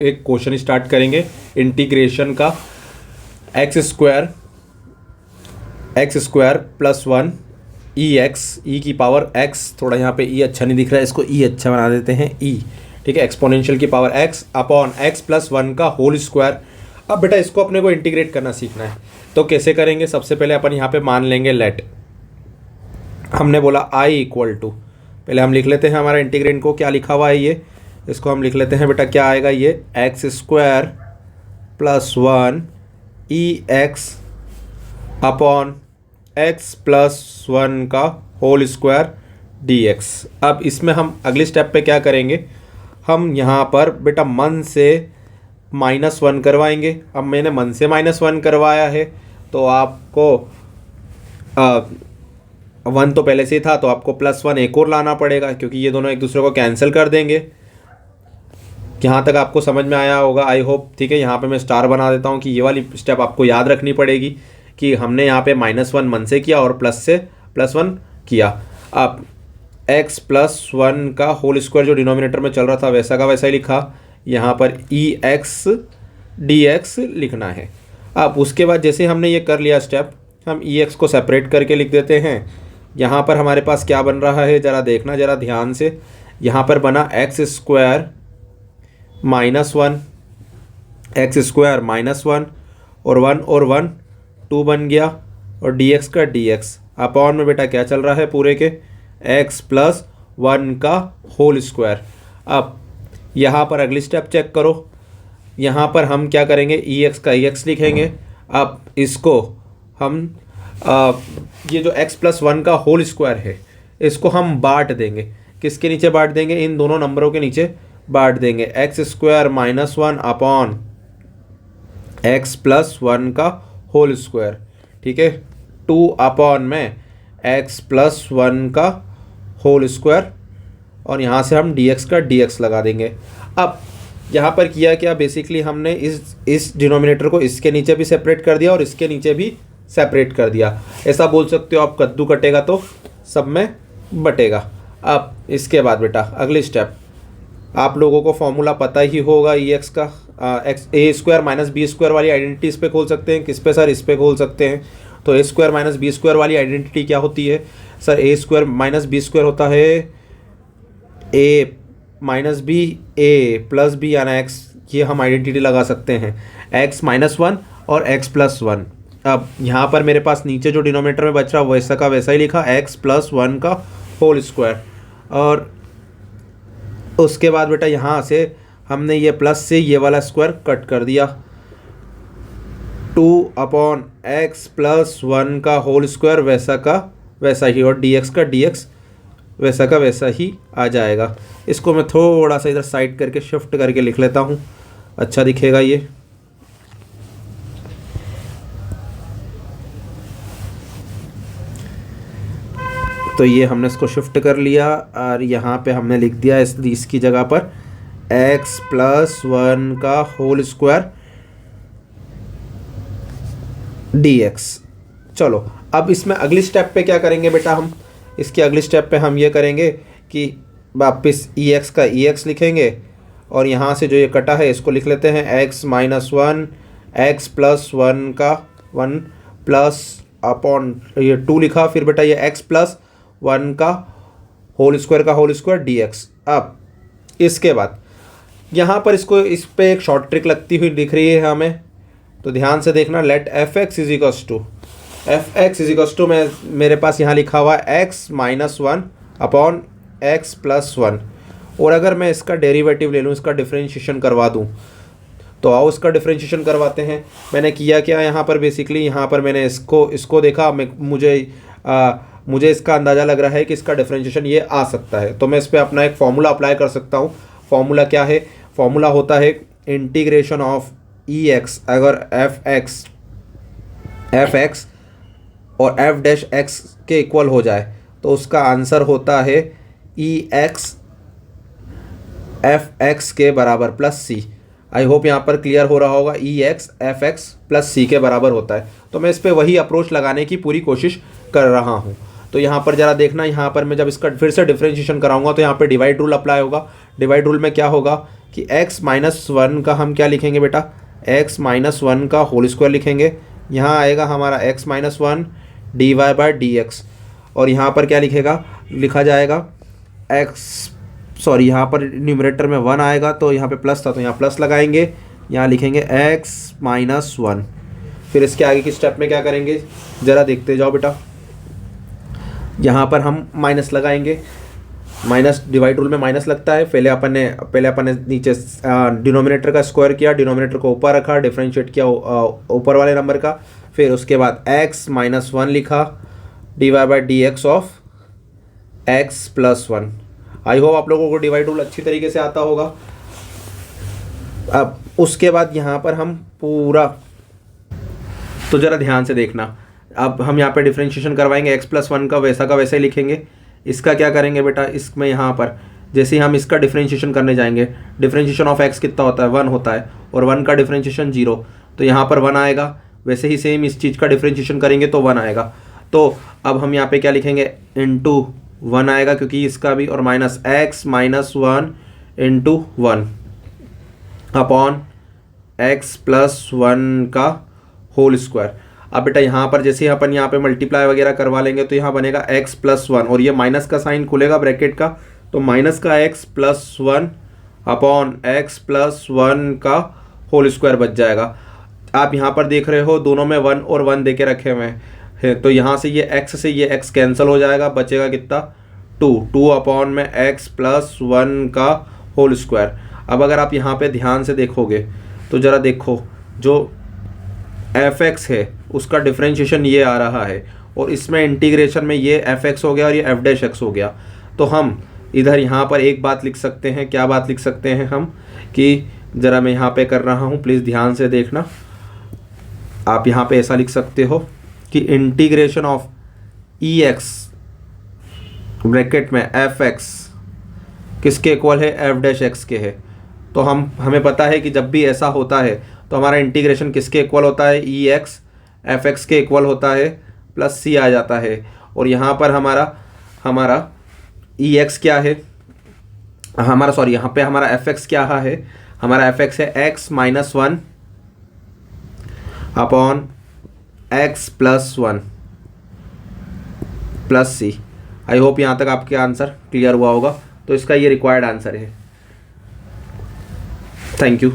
एक question start करेंगे integration का। एक्स स्क्वायर प्लस 1 ई एक्स, ई की पावर एक्स, थोड़ा यहाँ पे ई अच्छा नहीं दिख रहा है, इसको ई अच्छा बना देते हैं, ई, ठीक है, एक्सपोनेंशियल की power x upon x plus 1 का होल स्क्वायर। अब बेटा इसको अपने को इंटीग्रेट करना सीखना है, तो कैसे करेंगे? सबसे पहले अपन यहाँ पे मान लेंगे लेट, हमने बोला आई इक्वल टू, पहले हम लिख लेते हैं हमारा इंटीग्रेंड को, क्या लिखा हुआ है ये, इसको हम लिख लेते हैं बेटा, क्या आएगा ये, एक्स स्क्वायर प्लस 1 ई एक्स अपॉन एक्स प्लस 1 का होल स्क्वायर डी एक्स। अब इसमें हम अगली स्टेप पे क्या करेंगे, हम यहाँ पर बेटा मन से -1 करवाएंगे। अब मैंने मन से -1 करवाया है, तो आपको 1 तो पहले से ही था, तो आपको +1 एक और लाना पड़ेगा, क्योंकि ये दोनों एक दूसरे को कैंसिल कर देंगे। यहाँ तक आपको समझ में आया होगा, आई होप, ठीक है। यहाँ पे मैं स्टार बना देता हूँ कि ये वाली स्टेप आपको याद रखनी पड़ेगी कि हमने यहाँ पे -1 मन से किया और प्लस से +1 किया। अब x प्लस 1 का होल स्क्वायर जो डिनोमिनेटर में चल रहा था वैसा का वैसा ही लिखा, यहाँ पर ई एक्स डी एक्स लिखना है। अब उसके बाद जैसे हमने ये कर लिया स्टेप, हम ई एक्स को सेपरेट करके लिख देते हैं। यहाँ पर हमारे पास क्या बन रहा है, ज़रा देखना ज़रा ध्यान से, यहाँ पर बना एक्स स्क्वायर -1, एक्स स्क्वायर -1 और 1 2 बन गया, और डी एक्स का डी एक्स अपॉन में बेटा क्या चल रहा है पूरे के, एक्स प्लस 1 का होल स्क्वायर। अब यहाँ पर अगली स्टेप चेक करो, यहाँ पर हम क्या करेंगे, ई एक्स का ई एक्स लिखेंगे। अब इसको हम ये जो x प्लस 1 का होल स्क्वायर है इसको हम बांट देंगे, किसके नीचे बांट देंगे, इन दोनों नंबरों के नीचे बांट देंगे, x square -1 upon x plus 1 का होल स्क्वायर, ठीक है, 2 अपॉन में एक्स प्लस 1 का होल स्क्वायर, और यहाँ से हम dx का dx लगा देंगे। अब यहाँ पर किया क्या, बेसिकली हमने इस डिनोमिनेटर को इसके नीचे भी सेपरेट कर दिया और इसके नीचे भी सेपरेट कर दिया। ऐसा बोल सकते हो आप, कद्दू कटेगा तो सब में बटेगा। अब इसके बाद बेटा अगली स्टेप, आप लोगों को फॉर्मूला पता ही होगा ई एक्स का, एक्स ए स्क्वायर माइनस बी स्क्वायर वाली आइडेंटिटी इस पे खोल सकते हैं। किस पे सर, इस पे खोल सकते हैं। तो ए स्क्वायर माइनस बी स्क्वायर वाली आइडेंटिटी क्या होती है सर, ए स्क्वायर माइनस बी स्क्वायर होता है ए माइनस बी ए प्लस बी यानी एक्स, ये हम आइडेंटिटी लगा सकते हैं, एक्स -1 और एक्स प्लस 1। अब यहाँ पर मेरे पास नीचे जो डिनोमिनेटर में बच रहा वैसा का वैसा ही लिखा, एक्स प्लस 1 का होल स्क्वायर, और उसके बाद बेटा यहाँ से हमने ये प्लस से ये वाला स्क्वायर कट कर दिया, 2 अपॉन एक्स प्लस 1 का होल स्क्वायर वैसा का वैसा ही, और dx का dx वैसा का वैसा ही आ जाएगा। इसको मैं थोड़ा सा इधर साइड करके शिफ्ट करके लिख लेता हूँ, अच्छा दिखेगा ये। तो ये हमने इसको शिफ्ट कर लिया, और यहाँ पे हमने लिख दिया इसकी जगह पर x प्लस 1 का होल स्क्वायर dx। चलो अब इसमें अगली स्टेप पे क्या करेंगे बेटा, हम इसकी अगली स्टेप पे हम ये करेंगे कि वापस ई एक्स का ई एक्स लिखेंगे, और यहाँ से जो ये कटा है इसको लिख लेते हैं, x -1 x प्लस 1 का 1 प्लस अपॉन ये 2 लिखा, फिर बेटा ये x प्लस 1 का होल स्क्वायर dx। अब इसके बाद यहाँ पर इसको इस पे एक शॉर्ट ट्रिक लगती हुई दिख रही है हमें, तो ध्यान से देखना, लेट fx इज टू में मेरे पास यहाँ लिखा हुआ है x -1 अपॉन x प्लस 1, और अगर मैं इसका डेरिवेटिव ले लूँ, इसका डिफरेंशिएशन करवा दूँ, तो आओ इसका डिफरेंशिएशन करवाते हैं। मैंने किया क्या यहाँ पर, बेसिकली यहाँ पर मैंने इसको देखा, मुझे इसका अंदाज़ा लग रहा है कि इसका डिफरेंशिएशन ये आ सकता है, तो मैं इस पर अपना एक फॉर्मूला अप्लाई कर सकता हूँ। फॉर्मूला क्या है, फॉर्मूला होता है इंटीग्रेशन ऑफ ई एक्स, अगर एफ एक्स और एफ डैश एक्स के इक्वल हो जाए तो उसका आंसर होता है ई एक्स एफ एक्स के बराबर प्लस सी। आई होप यहाँ पर क्लियर हो रहा होगा, ई एक्स एफ एक्स प्लस सी के बराबर होता है। तो मैं इस पर वही अप्रोच लगाने की पूरी कोशिश कर रहा हूँ। तो यहाँ पर ज़रा देखना, यहाँ पर मैं जब इसका फिर से डिफरेंशिएशन कराऊंगा तो यहाँ पे डिवाइड रूल अप्लाई होगा। डिवाइड रूल में क्या होगा, कि x-1 का हम क्या लिखेंगे बेटा, x-1 का होल स्क्वायर लिखेंगे। यहाँ आएगा हमारा x-1 dy/dx, और यहाँ पर क्या लिखा जाएगा यहाँ पर न्यूमरेटर में 1 आएगा, तो यहाँ पे प्लस था तो यहाँ प्लस लगाएंगे, यहाँ लिखेंगे x-1। फिर इसके आगे की स्टेप में क्या करेंगे ज़रा देखते जाओ बेटा। यहाँ पर हम माइनस लगाएंगे, माइनस डिवाइड रूल में माइनस लगता है। पहले अपन ने नीचे डिनोमिनेटर का स्क्वायर किया, डिनोमिनेटर को ऊपर रखा, डिफरेंशिएट किया ऊपर वाले नंबर का, फिर उसके बाद x-1 लिखा dy/dx of x+1। I hope आप लोगों को डिवाइड रूल अच्छी तरीके से आता होगा। अब उसके बाद यहाँ पर हम पूरा, तो ज़रा ध्यान से देखना, अब हम यहाँ पे डिफरेंशिएशन करवाएंगे x+1 का वैसा ही लिखेंगे। इसका क्या करेंगे बेटा, इसमें यहाँ पर जैसे ही हम इसका डिफरेंशिएशन करने जाएंगे, डिफरेंशिएशन ऑफ x कितना होता है, 1 होता है, और 1 का डिफरेंशिएशन 0, तो यहाँ पर 1 आएगा। वैसे ही सेम इस चीज़ का डिफरेंशिएशन करेंगे तो 1 आएगा। तो अब हम यहाँ पे क्या लिखेंगे, इंटू 1 आएगा क्योंकि इसका भी, और minus x-1 into 1 upon x+1 का होल स्क्वायर। अब बेटा यहाँ पर जैसे अपन यहाँ पे मल्टीप्लाई वगैरह करवा लेंगे तो यहाँ बनेगा x+1, और ये माइनस का साइन खुलेगा ब्रैकेट का, तो माइनस का x+1 अपॉन x+1 का होल स्क्वायर बच जाएगा। आप यहाँ पर देख रहे हो दोनों में 1 और 1 दे के रखे हुए हैं, तो यहाँ से ये x से ये x कैंसिल हो जाएगा, बचेगा कितना, 2 अपॉन में x+1 का होल स्क्वायर। अब अगर आप यहाँ पे ध्यान से देखोगे तो ज़रा देखो, जो fx है उसका डिफरेंशिएशन ये आ रहा है, और इसमें इंटीग्रेशन में ये fx हो गया और ये f' हो गया। तो हम इधर यहाँ पर एक बात लिख सकते हैं, क्या बात लिख सकते हैं हम, कि ज़रा मैं यहाँ पे कर रहा हूँ, प्लीज़ ध्यान से देखना। आप यहाँ पे ऐसा लिख सकते हो कि इंटीग्रेशन ऑफ ex ब्रैकेट में fx किसके इक्वल है, f' के है। तो हमें पता है कि जब भी ऐसा होता है तो हमारा इंटीग्रेशन किसके इक्वल होता है, ex fx के इक्वल होता है, प्लस c आ जाता है। और यहाँ पर हमारा ex क्या है, यहाँ पे हमारा fx क्या है, हमारा fx है x-1 upon x+1 plus c। I hope यहाँ तक आपके आंसर क्लियर हुआ होगा। तो इसका ये रिक्वायर्ड आंसर है। Thank you.